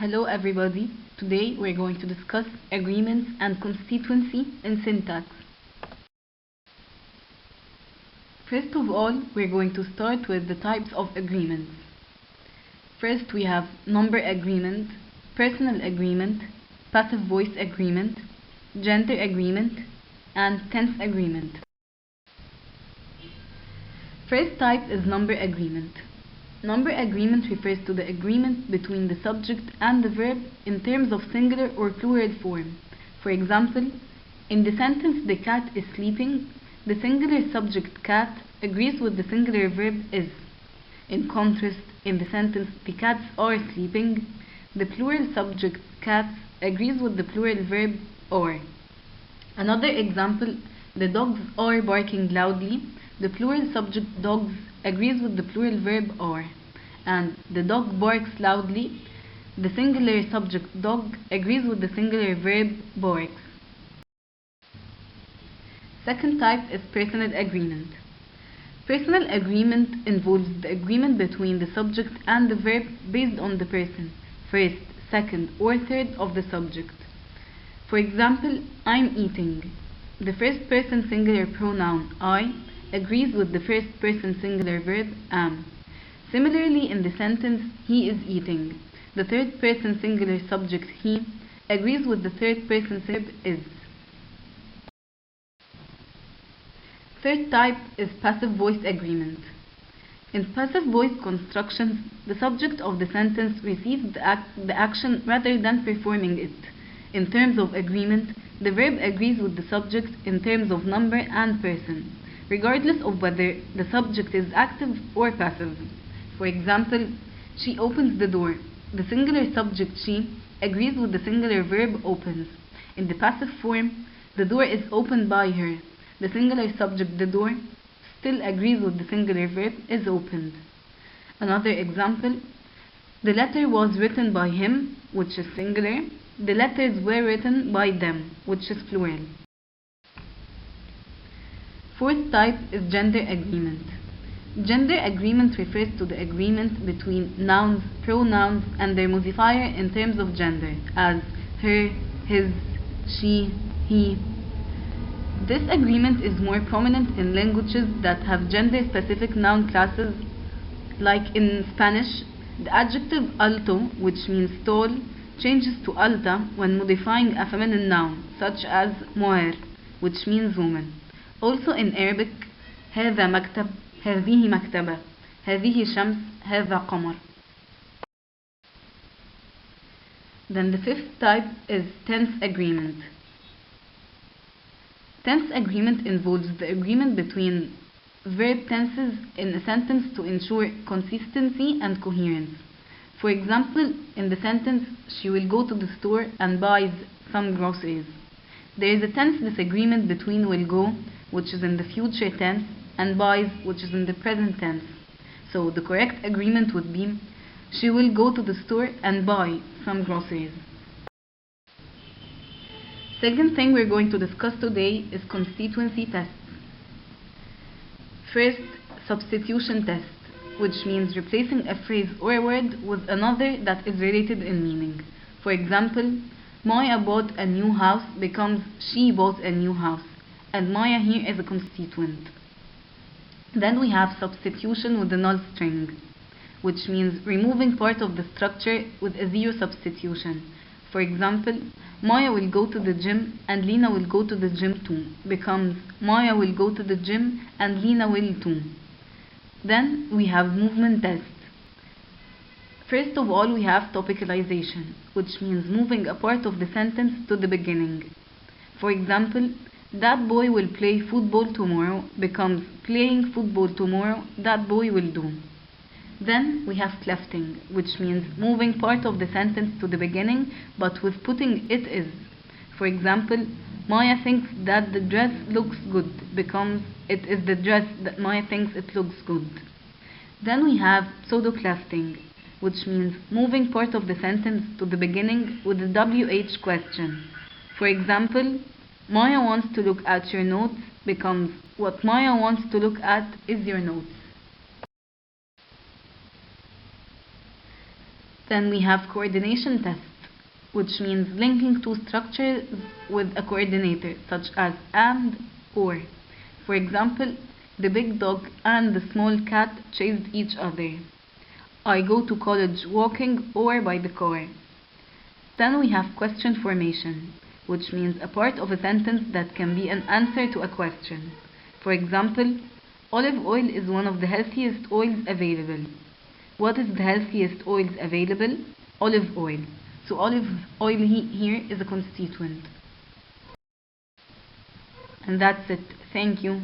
Hello everybody. Today we're going to discuss agreements and constituency in syntax. First of all, we're going to start with the types of agreements. First we have number agreement, personal agreement, passive voice agreement, gender agreement, and tense agreement. First type is number agreement. Number agreement refers to the agreement between the subject and the verb in terms of singular or plural form. For example, in the sentence "the cat is sleeping," the singular subject cat agrees with the singular verb is. In contrast, in the sentence "the cats are sleeping," the plural subject cats agrees with the plural verb are. Another example, "the dogs are barking loudly," the plural subject dogs agrees with the plural verb are, and "the dog barks loudly," the singular subject dog agrees with the singular verb barks. Second type is personal agreement. Personal agreement involves the agreement between the subject and the verb based on the person, first, second, or third of the subject. For example, "I'm eating." The first person singular pronoun I agrees with the first person singular verb am. Similarly, in the sentence "he is eating," the third person singular subject he agrees with the third person verb is. Third type is passive voice agreement. In passive voice constructions, the subject of the sentence receives the action rather than performing it. In terms of agreement, the verb agrees with the subject in terms of number and person, regardless of whether the subject is active or passive. For example, "she opens the door." The singular subject "she" agrees with the singular verb opens. In the passive form, "the door is opened by her." The singular subject "the door" still agrees with the singular verb is opened. Another example, "the letter was written by him," which is singular. "The letters were written by them," which is plural. Fourth type is gender agreement. Gender agreement refers to the agreement between nouns, pronouns, and their modifier in terms of gender, as her, his, she, he. This agreement is more prominent in languages that have gender-specific noun classes, like in Spanish. The adjective alto, which means tall, changes to alta when modifying a feminine noun, such as mujer, which means woman. Also in Arabic, هذا مكتب, هذه مكتبة, هذه شمس, هذا قمر. Then the fifth type is tense agreement. Tense agreement involves the agreement between verb tenses in a sentence to ensure consistency and coherence. For example, in the sentence "she will go to the store and buys some groceries," there is a tense disagreement between "will go," which is in the future tense, and "buys," which is in the present tense. So the correct agreement would be "she will go to the store and buy some groceries." Second thing we're going to discuss today is constituency tests. First, substitution test, which means replacing a phrase or a word with another that is related in meaning. For example, "Maya bought a new house" becomes "she bought a new house," and Maya here is a constituent. Then we have substitution with the null string, which means removing part of the structure with a zero substitution. For example, "Maya will go to the gym and Lena will go to the gym too" becomes "Maya will go to the gym and Lena will too." Then we have movement test. First of all, we have topicalization, which means moving a part of the sentence to the beginning. For example, "that boy will play football tomorrow" becomes "playing football tomorrow, that boy will do." Then we have clefting, which means moving part of the sentence to the beginning, but with putting "it is." For example, "Maya thinks that the dress looks good" becomes "it is the dress that Maya thinks it looks good." Then we have pseudoclasting, which means moving part of the sentence to the beginning with a WH question. For example, "Maya wants to look at your notes" becomes "what Maya wants to look at is your notes." Then we have coordination tests, which means linking two structures with a coordinator, such as and, or. For example, the big dog and the small cat chased each other. I go to college walking or by the car. Then we have question formation, which means a part of a sentence that can be an answer to a question. For example, olive oil is one of the healthiest oils available. What is the healthiest oils available? Olive oil. So olive oil here is a constituent. And that's it. Thank you.